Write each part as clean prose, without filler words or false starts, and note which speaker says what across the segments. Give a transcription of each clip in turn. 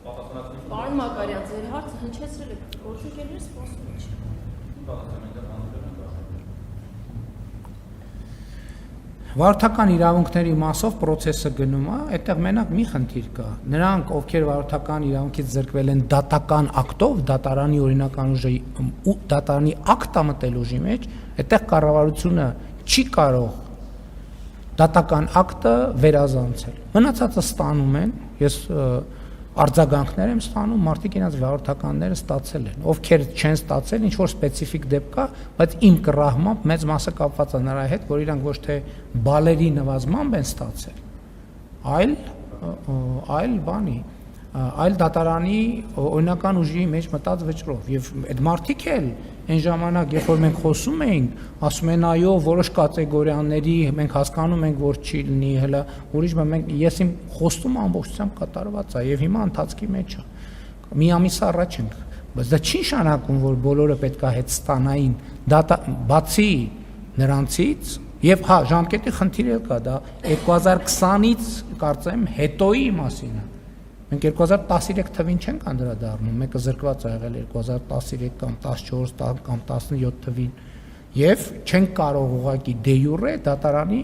Speaker 1: Պարոն Մակարյան, ձեր հարցը հնչեցրել եք, գործընկերները սպասում են։
Speaker 2: Վարորդական իրավունքների մասով process-ը գնում է, այդտեղ մենակ մի խնդիր կա։ Նրանք, ովքեր վարորդական իրավունքից զրկվել են դատական ակտով, դատարանի օրինական ուժի ու դատարանի ակտը մտել ուժի մեջ, այդտեղ կառավարությունը չի կարող դատական ակտը վերազանցել։ Մնացածը ստանում են, ես արձագանքներ եմ ստանում, մարդիկ իրենց վարորդականները ստացել են, ովքեր չեն ստացել, ինչ որ սպეციფიկ դեպք կա, բայց իմ կռահմամբ մեծ մասը կապված է նրա հետ, որ իրանք ոչ թե բալերի նվազմամբ են ստացել, այլ բանի, այլ դատարանի օրինական ուժի մեջ մտած վճռով, եւ այդ մարդիկ էլ այն ժամանակ, երբ որ մենք խոսում էինք, ասում են այո, որոշ կատեգորիաների մենք հասկանում ենք, որ չի լինի, հələ ուրիշ բան, ես իմ խոստումը ամբողջությամբ կատարված է եւ հիմա ընթացքի մեջ է։ Մի ամիս առաջ ենք, բայց դա չի նշանակում, որ բոլորը պետք է հետ ստանային, բացի նրանցից եւ հա, ժամկետի խնդիր էլ կա, դա 2020-ից կարծեմ հետոյի մասին է։ Մենք 2013 թվին չենք անդրադառնում, մեկը զրկված է եղել 2013 կամ 14 կամ 17 թվին եւ չենք կարող ուղղակի դե յուրե դատարանի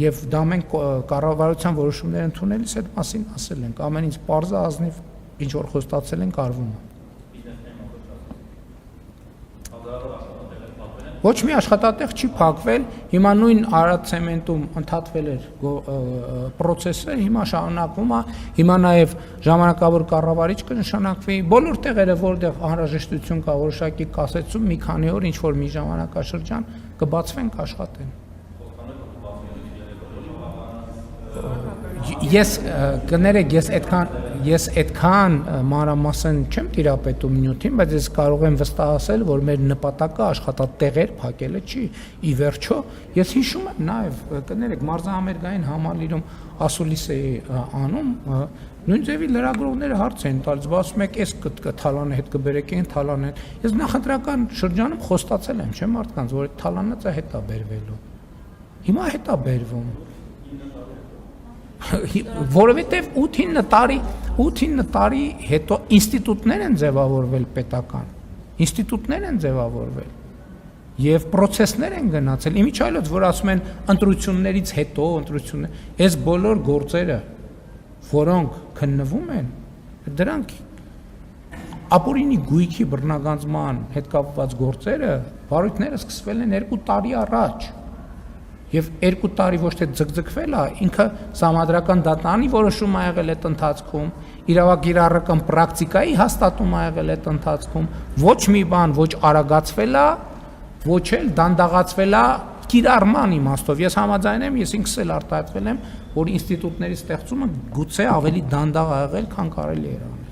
Speaker 2: եւ դա մենք կառավարության որոշումներ ընդունելիս այդ մասին ասել ենք, ամեն ինչ պարզ է, ազնիվ ինչ որ խոստացել ենք արվում է։ Ոչ մի աշխատատեղ չի փակվել, հիմա նույն Արադ ցեմենտում ընդհատվել էր process-ը, հիմա շարունակվում է, հիմա նաև ժամանակավոր կառավարիչ կնշանակվի, բոլոր տեղերը, որտեղ անհրաժեշտություն կա որոշակի կասեցում, մի քանի օր ինչ որ մի ժամանակաշրջան կբացվեն, կաշխատեն։ Ես կներեք, ես այդքան մանրամասն չեմ տիրապետում նյութին, բայց ես կարող եմ վստահել, որ մեր նպատակը աշխատատեղեր փակելը չի։ Ի վերջո, ես հիշում եմ նաև, կներեք, մարզահամերգային համալիրում ասուլիս էի անում, նույն ձևի լրագրողները հարց են տալիս, ասում եք, էս թալանը հետ կբերեք, այն թալանը։ Ես նախընտրական շրջանում խոստացել եմ, չէ՞ մարդկանց, որ այդ թալանածը հետ է բերվելու։ Հիմա հետ է բերվում։ Որովհետև 8-9 տարի հետո ինստիտուտներ են ձևավորվել պետական, ինստիտուտներ են ձևավորվել եւ process-ներ են գնացել, իմիջիայլոց, որ ասում են ընտրություններից հետո, այս բոլոր գործերը, որոնք քննվում են, դրանք ապօրինի գույքի բռնագանձման հետ կապված գործերը, վարույթները սկսվել են 2 տարի առաջ։ Եվ 2 տարի ոչ թե ձգձգվել է, ինքը համադրական դատարանի որոշում ա եղել այդ ընթացքում, իրավակիրառական պրակտիկայի հաստատում ա եղել այդ ընթացքում, ոչ մի բան ոչ արագացվել է, ոչ էլ դանդաղացվել է կիրառման իմաստով։ Ես համաձայն եմ, ես ինքս էլ արտահայտվել եմ, որ ինստիտուտների ստեղծումը գուցե ավելի դանդաղ ա եղել, քան կարելի էր անել։